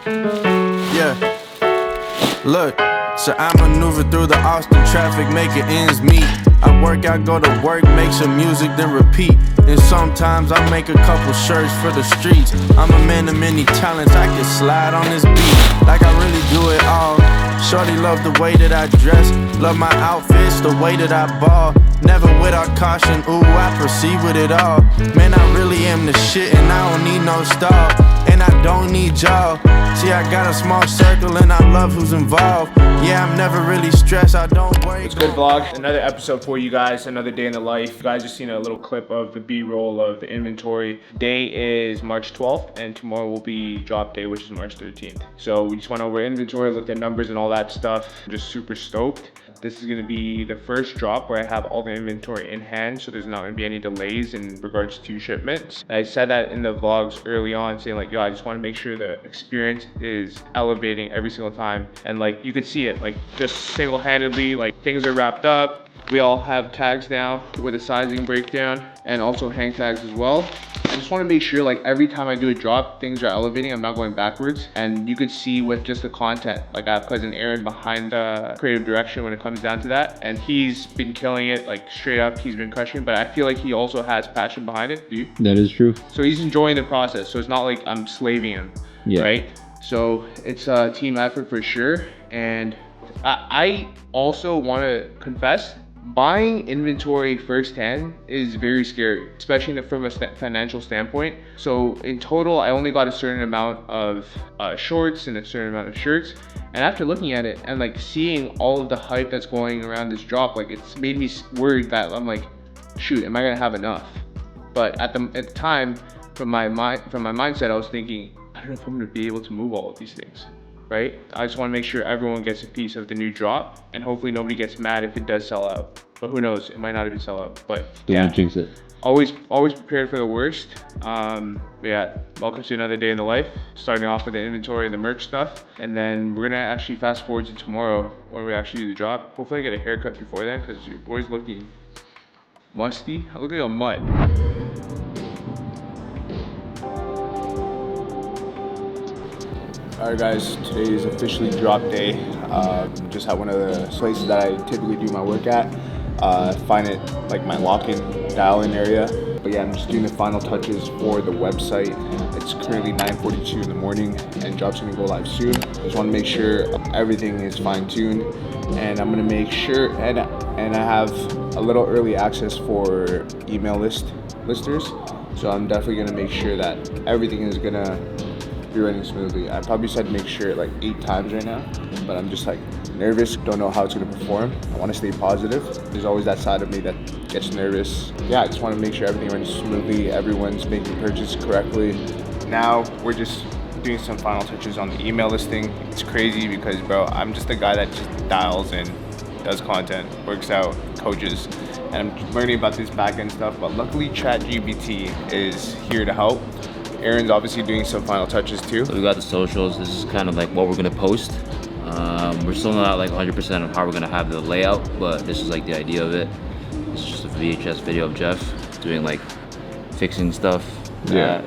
Yeah, look, so I maneuver through the Austin traffic, making ends meet. I work out, go to work, make some music, then repeat. And sometimes I make a couple shirts for the streets. I'm a man of many talents, I can slide on this beat like I really do it all. Shorty love the way that I dress, love my outfits, the way that I ball. Never without caution, ooh, I proceed with it all. Man, I really am the shit and I don't need no stall. And I don't need y'all. See, I got a small circle and I love who's involved. Yeah, I'm never really stressed, I don't worry. It's a good vlog. Another episode for you guys, another day in the life. You guys just seen a little clip of the B-roll of the inventory. Today is March 12th and tomorrow will be drop day, which is March 13th. So we just went over inventory, looked at numbers and all that stuff. I'm just super stoked. This is gonna be the first drop where I have all the inventory in hand, so there's not gonna be any delays in regards to shipments. I said that in the vlogs early on, saying like, yo, I just wanna make sure the experience is elevating every single time. And like, you could see it, like just single-handedly, like things are wrapped up. We all have tags now with a sizing breakdown and also hang tags as well. I just want to make sure like every time I do a drop, things are elevating, I'm not going backwards. And you could see with just the content, like I have cousin Aaron behind the creative direction when it comes down to that. And he's been killing it, like straight up, he's been crushing, but I feel like he also has passion behind it. Do you? That is true. So he's enjoying the process. So it's not like I'm slaving him, right? So it's a team effort for sure. And I also want to confess, buying inventory firsthand is very scary, especially from a financial standpoint. So in total, I only got a certain amount of shorts and a certain amount of shirts. And after looking at it and like seeing all of the hype that's going around this drop, like it's made me worried that I'm like, shoot, am I gonna have enough? But at the time, from my mindset, I was thinking, I don't know if I'm gonna be able to move all of these things. Right? I just want to make sure everyone gets a piece of the new drop, and hopefully nobody gets mad if it does sell out. But who knows? It might not even sell out. But Don't jinx it. Always prepared for the worst. Yeah, welcome to another day in the life. Starting off with the inventory and the merch stuff, and then we're gonna actually fast forward to tomorrow when we actually do the drop. Hopefully I get a haircut before then, because your boy's looking musty. I look like a mutt. Alright guys, today is officially drop day. Just at one of the places that I typically do my work at. Find it like my lock-in, dial-in area. But yeah, I'm just doing the final touches for the website. It's currently 9:42 in the morning and job's gonna go live soon. Just wanna make sure everything is fine-tuned, and I'm gonna make sure, and I have a little early access for email listers. So I'm definitely gonna make sure that everything is gonna be running smoothly. I probably said make sure like 8 times right now, but I'm just like nervous, don't know how it's gonna perform. I wanna stay positive. There's always that side of me that gets nervous. Yeah, I just wanna make sure everything runs smoothly, everyone's making purchases correctly. Now we're just doing some final touches on the email listing. It's crazy because bro, I'm just the guy that just dials in, does content, works out, coaches, and I'm learning about this back-end stuff, but luckily ChatGPT is here to help. Aaron's obviously doing some final touches too. So we got the socials. This is kind of like what we're gonna post. We're still not like 100% of how we're gonna have the layout, but this is like the idea of it. It's just a VHS video of Jeff doing like fixing stuff. That.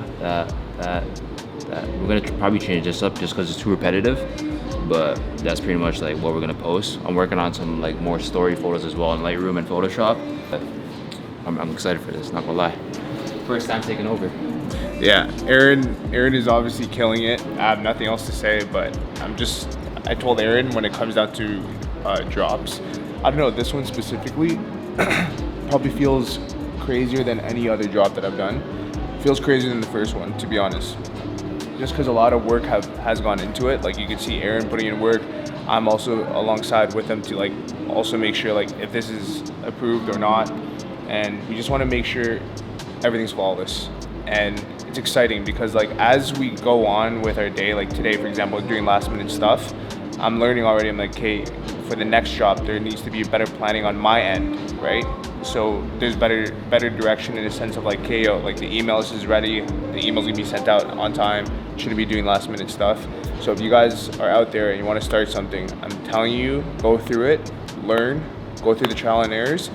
We're gonna probably change this up just because it's too repetitive, but that's pretty much like what we're gonna post. I'm working on some like more story photos as well in Lightroom and Photoshop. But I'm excited for this, not gonna lie. First time taking over. Yeah, Aaron is obviously killing it. I have nothing else to say, but I told Aaron when it comes down to drops, I don't know, this one specifically probably feels crazier than any other drop that I've done. Feels crazier than the first one, to be honest. Just because a lot of work has gone into it. Like you can see Aaron putting in work. I'm also alongside with him to like also make sure like if this is approved or not. And we just want to make sure everything's flawless. And it's exciting because like as we go on with our day, like today for example, doing last minute stuff, I'm learning already. I'm like, okay, for the next drop there needs to be better planning on my end, right? So there's better direction in the sense of like, okay, yo, like the email list is ready, the email's gonna be sent out on time, shouldn't be doing last minute stuff. So if you guys are out there and you want to start something, I'm telling you, go through it, learn, go through the trial and errors,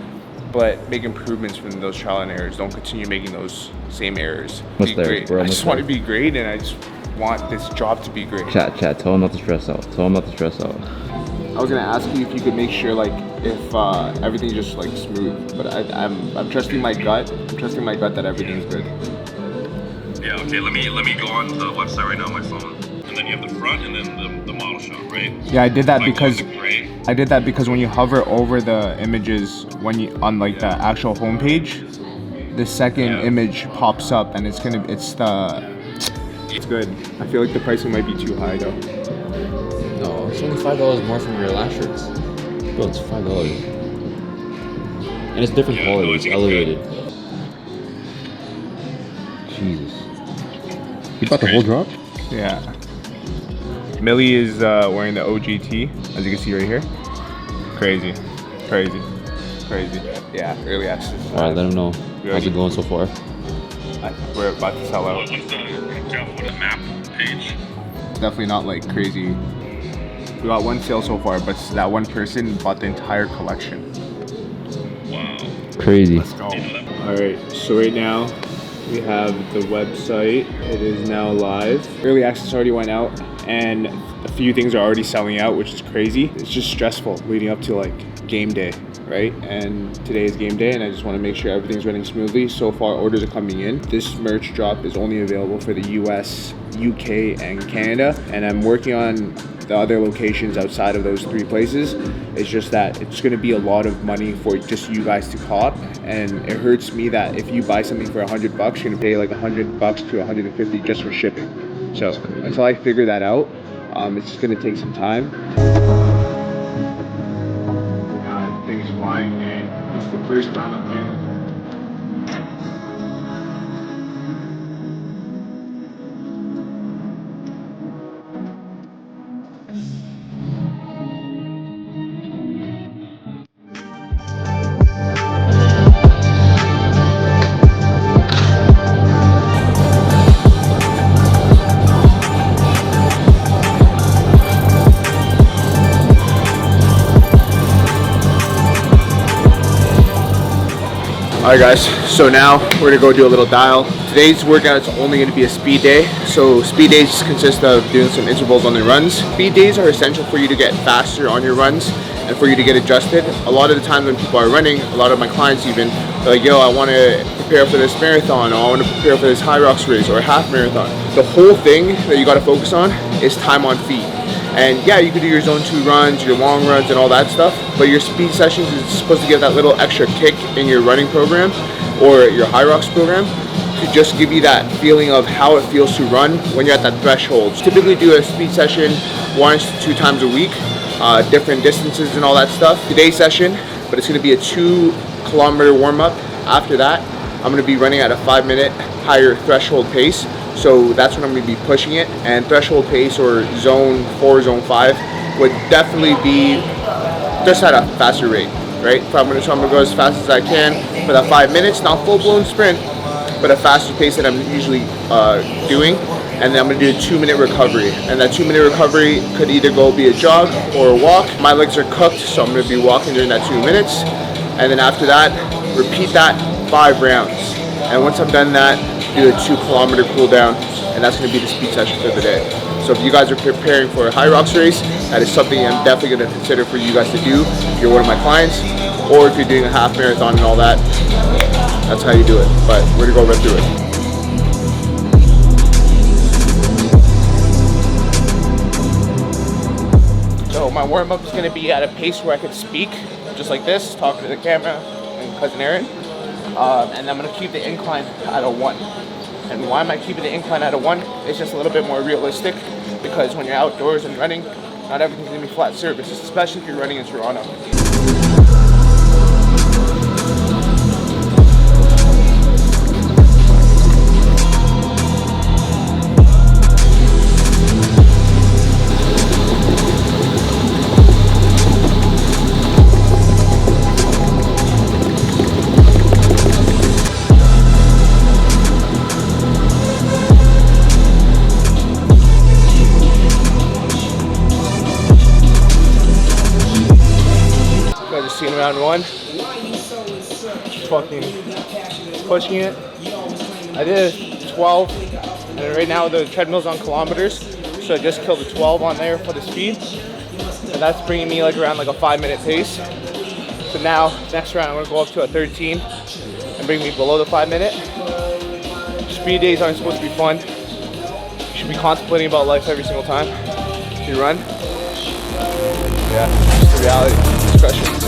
but make improvements from those trial and errors. Don't continue making those same errors. Be great. I just want to be great, and I just want this drop to be great. Chat, tell him not to stress out. Tell him not to stress out. I was gonna ask you if you could make sure like if everything's just like smooth, but I'm trusting my gut. I'm trusting my gut that everything's good. Yeah, okay, let me go on the website right now on my phone. And then you have the front and then the model shot, right? Yeah, I did that because Gray. when you hover over the images, when you on like the actual homepage, the second image pops up and it's good. I feel like the pricing might be too high though. No, it's only $5 more from your last shirts. Bro, it's $5. And it's different quality, no, it's I think elevated. Jesus. You bought the whole drop? Yeah. Millie is wearing the OGT, as you can see right here. Crazy. Yeah, early access. Alright, let him know. How's it going so far? We're about to sell out. What's the map page? It's definitely not like crazy. We got one sale so far, but that one person bought the entire collection. Wow. Crazy. Let's go. Alright, so right now we have the website. It is now live. Early access already went out and a few things are already selling out, which is crazy. It's just stressful leading up to like game day, right? And today is game day and I just want to make sure everything's running smoothly. So far orders are coming in. This merch drop is only available for the US, UK, and Canada. And I'm working on the other locations outside of those 3 places. It's just that it's going to be a lot of money for just you guys to cop, and it hurts me that if you buy something for $100, you're going to pay like $100 to $150 just for shipping. So until I figure that out, it's just going to take some time. Things flying, and it's the first round of game. Alright guys, so now we're gonna go do a little dial. Today's workout is only gonna be a speed day. So speed days consist of doing some intervals on the runs. Speed days are essential for you to get faster on your runs and for you to get adjusted. A lot of the times when people are running, a lot of my clients even, they're like, yo, I wanna prepare for this marathon, or I wanna prepare for this high rocks race or a half marathon. The whole thing that you gotta focus on is time on feet. And yeah, you could do your zone 2 runs, your long runs and all that stuff, but your speed sessions is supposed to give that little extra kick in your running program or your high rocks program to just give you that feeling of how it feels to run when you're at that threshold. Typically do a speed session 1 to 2 times a week, different distances and all that stuff. Today's session, but it's gonna be a 2-kilometer warm up. After that, I'm gonna be running at a 5-minute higher threshold pace. So that's when I'm going to be pushing it, and threshold pace or zone 4, zone 5 would definitely be just at a faster rate, right? So I'm going to go as fast as I can for that 5 minutes, not full-blown sprint, but a faster pace that I'm usually doing. And then I'm going to do a 2-minute recovery, and that 2-minute recovery could either be a jog or a walk. My legs are cooked, so I'm going to be walking during that 2 minutes, and then after that, repeat that 5 rounds. And once I'm done that, do a 2-kilometer cool down, and that's going to be the speed session for the day. So if you guys are preparing for a high rocks race, that is something I'm definitely going to consider for you guys to do if you're one of my clients, or if you're doing a half marathon and all that. That's how you do it. But we're going to go right through it. So my warm up is going to be at a pace where I can speak, just like this, talking to the camera and cousin Aaron. And I'm going to keep the incline at a 1. And why am I keeping the incline at a 1? It's just a little bit more realistic, because when you're outdoors and running, not everything's going to be flat surfaces, especially if you're running in Toronto. In round 1, fucking pushing it. I did a 12 And then right now the treadmill's on kilometers, so I just killed a 12 on there for the speed. And that's bringing me like around like a 5-minute pace. So now, next round, I'm gonna go up to a 13 and bring me below the 5-minute. Speed days aren't supposed to be fun. You should be contemplating about life every single time you run. Yeah, it's the reality, it's pressure.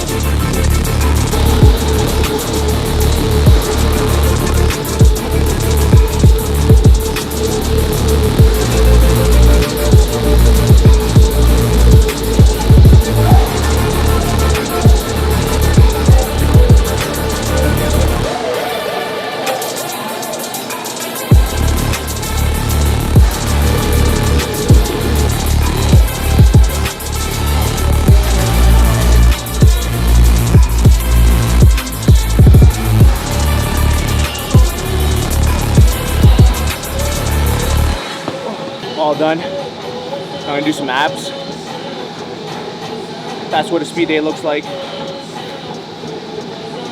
All done. I'm gonna do some abs. That's what a speed day looks like.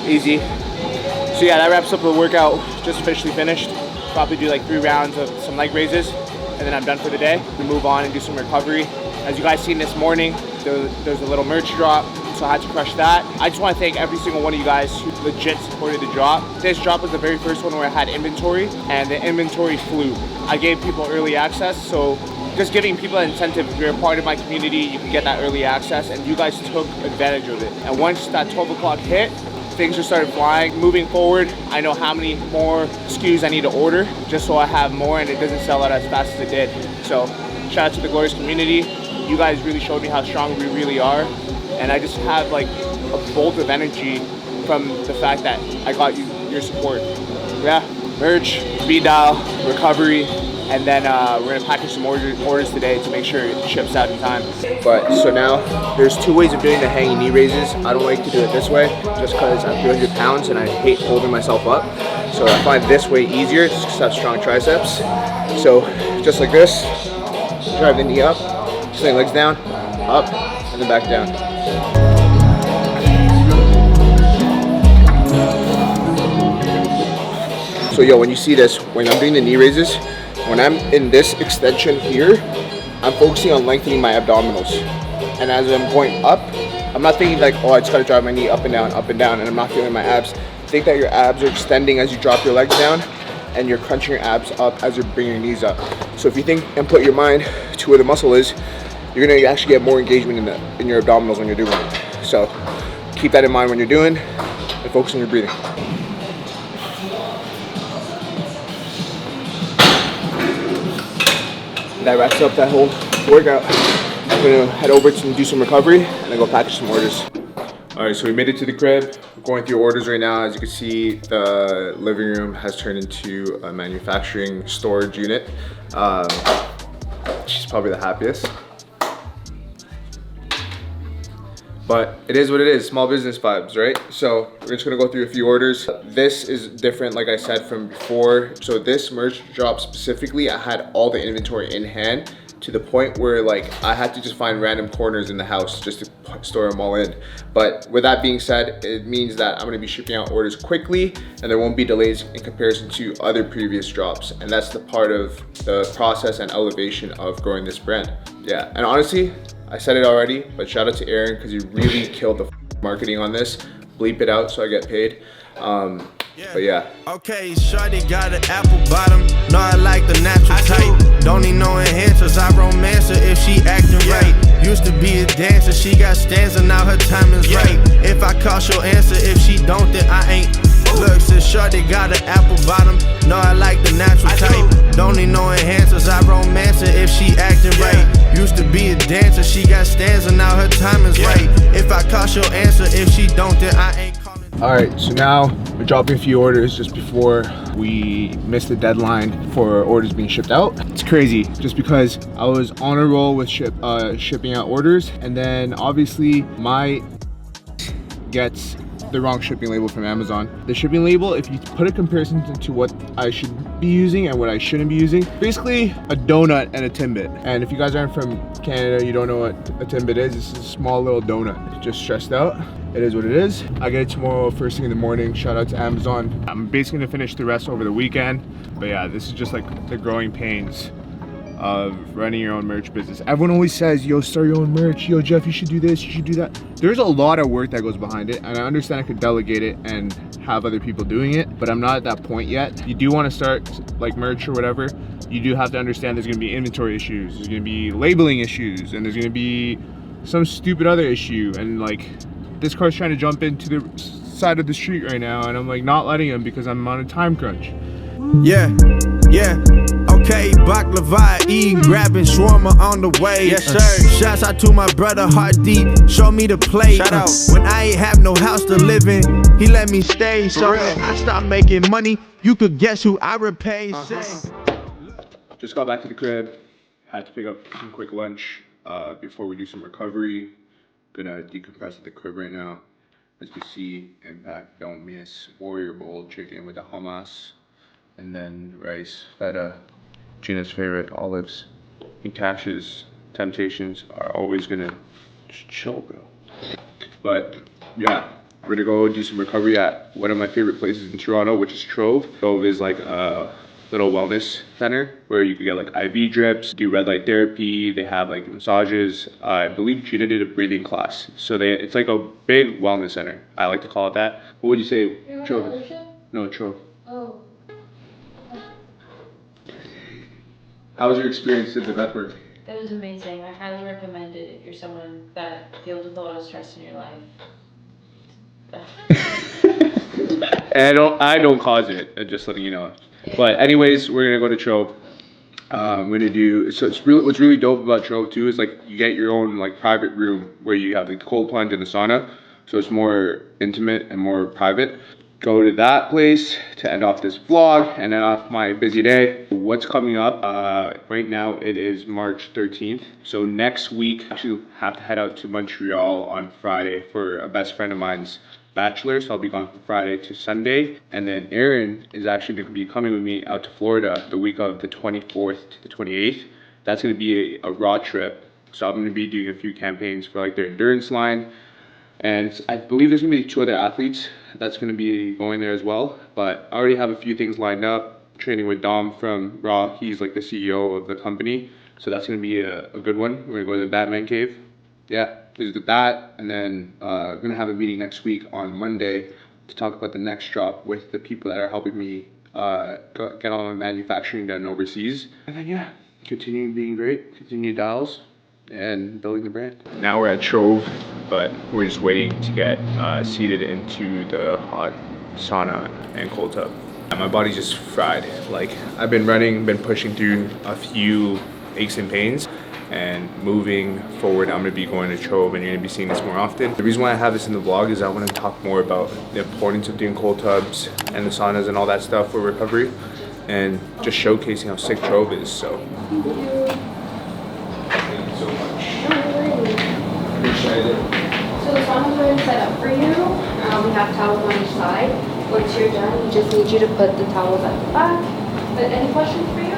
Easy. So yeah, that wraps up the workout. Just officially finished. Probably do like 3 rounds of some leg raises, and then I'm done for the day. We move on and do some recovery. As you guys seen this morning, there's a little merch drop, so I had to crush that. I just want to thank every single one of you guys who legit supported the drop. This drop was the very first one where I had inventory, and the inventory flew. I gave people early access, so just giving people an incentive. If you're a part of my community, you can get that early access, and you guys took advantage of it. And once that 12 o'clock hit, things just started flying. Moving forward, I know how many more SKUs I need to order, just so I have more and it doesn't sell out as fast as it did. So shout out to the Glorious community. You guys really showed me how strong we really are, and I just have like a bolt of energy from the fact that I got your support. Yeah, merch, speed dial, recovery, and then we're gonna package some orders today to make sure it ships out in time. But so now there's 2 ways of doing the hanging knee raises. I don't like to do it this way just because I'm 300 pounds and I hate holding myself up. So I find this way easier just because I have strong triceps. So just like this, drive the knee up, sling legs down, up, and then back down. So yo, when you see this, when I'm doing the knee raises, when I'm in this extension here, I'm focusing on lengthening my abdominals. And as I'm going up, I'm not thinking like, oh, I just gotta drive my knee up and down, and I'm not feeling my abs. Think that your abs are extending as you drop your legs down, and you're crunching your abs up as you're bringing your knees up. So if you think and put your mind to where the muscle is, you're gonna actually get more engagement in your abdominals when you're doing it. So keep that in mind when you're doing, and focus on your breathing. That wraps up that whole workout. I'm gonna head over to do some recovery and then go package some orders. All right, so we made it to the crib. We're going through orders right now. As you can see, the living room has turned into a manufacturing storage unit. She's probably the happiest. But it is what it is, small business vibes, right? So we're just gonna go through a few orders. This is different, like I said, from before. So this merch drop specifically, I had all the inventory in hand to the point where like I had to just find random corners in the house just to store them all in. But with that being said, it means that I'm gonna be shipping out orders quickly and there won't be delays in comparison to other previous drops. And that's the part of the process and elevation of growing this brand. Yeah, and honestly, I said it already, but shout out to Aaron because he really killed the marketing on this. Bleep it out so I get paid. But yeah. Okay, shorty got an apple bottom. No, I like the natural type. Don't need no enhancers. I romance her if she acting right. Used to be a dancer. She got stanza. Now her time is right. If I call, she'll answer. If she don't, then I ain't. Look, says shorty got an apple bottom. No, I like the natural type. Don't need no enhancers. I romance her if she acting right. Used to be a dancer. She got stanza. Now her time is right. If I call, she'll answer. If she don't, then I ain't calling. All right, so now we're dropping a few orders just before we miss the deadline for orders being shipped out. It's crazy just because I was on a roll with shipping out orders, and then obviously my gets the wrong shipping label from Amazon. The shipping label, if you put a comparison to what I should be using and what I shouldn't be using, basically a donut and a Timbit. And if you guys aren't from Canada, you don't know what a Timbit is. This is a small little donut, just stressed out. It is what it is. I get it tomorrow first thing in the morning. Shout out to Amazon. I'm basically gonna finish the rest over the weekend. But yeah, this is just like the growing pains of running your own merch business. Everyone always says, yo, start your own merch. Yo, Jeff, you should do this, you should do that. There's a lot of work that goes behind it, and I understand I could delegate it and have other people doing it, but I'm not at that point yet. You do want to start like merch or whatever, you do have to understand there's gonna be inventory issues, there's gonna be labeling issues, and there's gonna be some stupid other issue. And like, this car's trying to jump into the side of the street right now, and I'm like not letting him because I'm on a time crunch. Yeah, okay, baklava eating, grabbing shawarma on the way. Yes, sir. Shouts out to my brother, Heart Deep, show me the plate. Shout out. When I ain't have no house to live in, he let me stay. So I stopped making money, you could guess who I repay. Just got back to the crib, had to pick up some quick lunch before we do some recovery. Gonna decompress at the crib right now. As you see, impact, don't miss, Warrior Bowl chicken with the hummus. And then rice, feta, Gina's favorite, olives, and Cash's temptations are always gonna just chill, bro. But yeah, we're gonna go do some recovery at one of my favorite places in Toronto, which is Trove. Trove is like a little wellness center where you can get like IV drips, do red light therapy. They have like massages. I believe Gina did a breathing class. So it's like a big wellness center. I like to call it that. What would you say, Trove? No, Trove. Oh. How was your experience at the breathwork? That was amazing. I highly recommend it if you're someone that deals with a lot of stress in your life. And I don't cause it, just letting you know. But anyways, we're gonna go to Trove. I'm gonna do, so what's really dope about Trove too is like you get your own like private room where you have the cold plunge and the sauna. So it's more intimate and more private. Go to that place to end off this vlog and end off my busy day. What's coming up? Right now it is March 13th. So next week, I actually have to head out to Montreal on Friday for a best friend of mine's bachelor. So I'll be gone from Friday to Sunday. And then Aaron is actually going to be coming with me out to Florida the week of the 24th to the 28th. That's going to be a raw trip. So I'm going to be doing a few campaigns for like their endurance line. And I believe there's gonna be 2 other athletes that's gonna be going there as well. But I already have a few things lined up. Training with Dom from Raw, he's like the CEO of the company. So that's gonna be a good one. We're gonna go to the Batman cave. Yeah, please do that. And then we're gonna have a meeting next week on Monday to talk about the next drop with the people that are helping me get all my manufacturing done overseas. And then yeah, continue being great, continue dials, and building the brand. Now we're at Trove, but we're just waiting to get seated into the hot sauna and cold tub. And my body's just fried. Like, I've been running, been pushing through a few aches and pains, and moving forward, I'm gonna be going to Trove, and you're gonna be seeing this more often. The reason why I have this in the vlog is I wanna talk more about the importance of doing cold tubs and the saunas and all that stuff for recovery, and just showcasing how sick Trove is, so. So much. Appreciate it. So the sauna's already set up for you. We have towels on each side. Once you're done, we just need you to put the towels at the back. But any questions for you?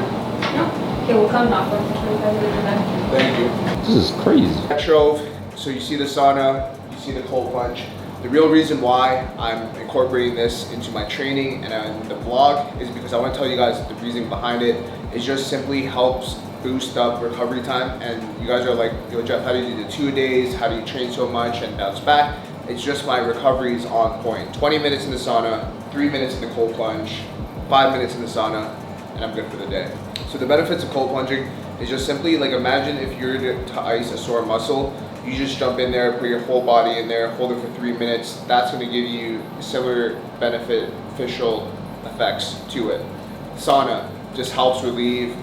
No? Okay, we'll come knock on for 25 minutes then. Thank you. This is crazy. At Trove, so you see the sauna, you see the cold plunge. The real reason why I'm incorporating this into my training and the vlog is because I want to tell you guys the reason behind it. It just simply helps boost up recovery time. And you guys are like, yo Jeff, how do you do the 2 days? How do you train so much and bounce back? It's just my recovery is on point. 20 minutes in the sauna, 3 minutes in the cold plunge, 5 minutes in the sauna, and I'm good for the day. So the benefits of cold plunging is just simply like, imagine if you're to ice a sore muscle, you just jump in there, put your whole body in there, hold it for 3 minutes. That's gonna give you similar beneficial effects to it. Sauna just helps relieve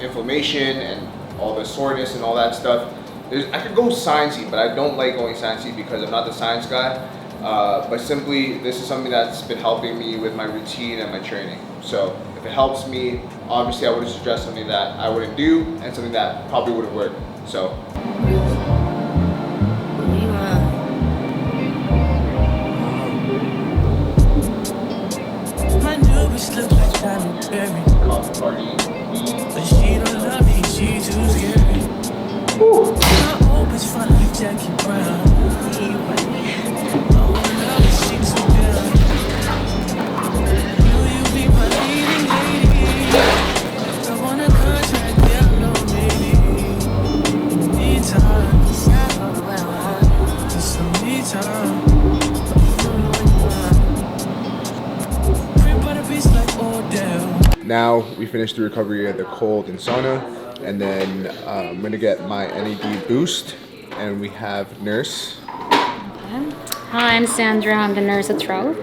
inflammation and all the soreness and all that stuff. I could go sciencey, but I don't like going sciencey because I'm not the science guy. But simply, this is something that's been helping me with my routine and my training. So if it helps me, obviously I would suggest something that I wouldn't do and something that probably wouldn't work. So. bitch look like Halle Berry. But she don't love me, she too scary. My old bitch fine like Jackie Brown. I wanna love her, she too down. Will you be my leading lady? I wanna contract, yeah, no, maybe. Anytime, just some me time. Now we finished the recovery of the cold and sauna, and then I'm gonna get my NAD boost, and we have nurse. Hi, I'm Sandra. I'm the nurse at Trout.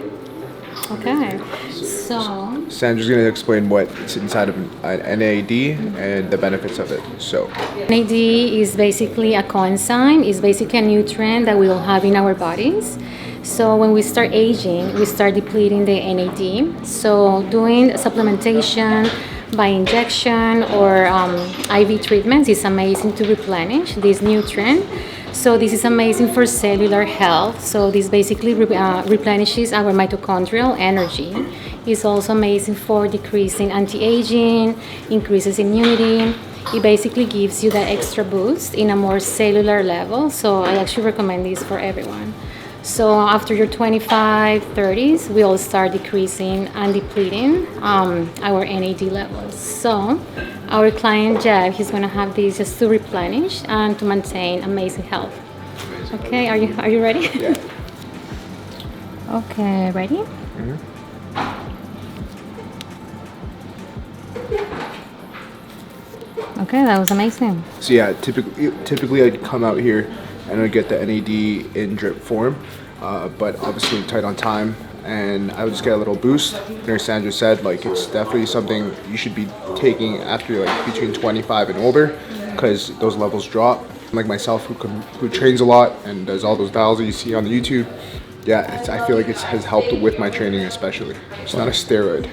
Okay, so Sandra's gonna explain what's inside of an NAD and the benefits of it. So NAD is basically a coenzyme. It's basically a nutrient that we all have in our bodies. So when we start aging, we start depleting the NAD. So doing supplementation by injection or IV treatments is amazing to replenish this nutrient. So this is amazing for cellular health. So this basically replenishes our mitochondrial energy. It's also amazing for decreasing anti-aging, increases immunity. It basically gives you that extra boost in a more cellular level. So I actually recommend this for everyone. So after your 25, 30s, we all start decreasing and depleting our NAD levels. So our client Jeff, he's gonna have these just to replenish and to maintain amazing health. Okay, are you ready? yeah. Okay, ready? Mm-hmm. Okay, that was amazing. So yeah, typically I'd come out here and I'd get the NAD in drip form, but obviously I'm tight on time, and I would just get a little boost. Nurse Sandra said like it's definitely something you should be taking after like between 25 and older, because those levels drop. Like myself, who trains a lot and does all those dials that you see on the YouTube, yeah, I feel like it has helped with my training especially. It's not a steroid.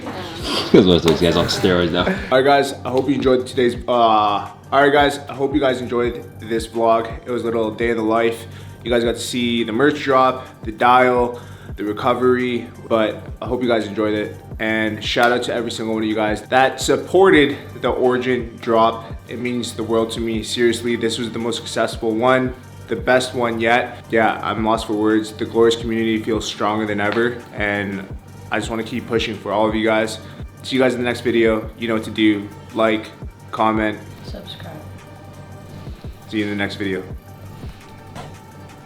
Because most of those guys on steroids now. Alright guys, I hope you enjoyed today's alright guys, I hope you guys enjoyed this vlog. It was a little day in the life. You guys got to see the merch drop, the dial, the recovery, but I hope you guys enjoyed it. And shout out to every single one of you guys that supported the Origin drop. It means the world to me. Seriously, this was the most successful one, the best one yet. Yeah, I'm lost for words. The Glorious community feels stronger than ever, and I just want to keep pushing for all of you guys. See you guys in the next video. You know what to do. Like, comment, Subscribe. see you in the next video.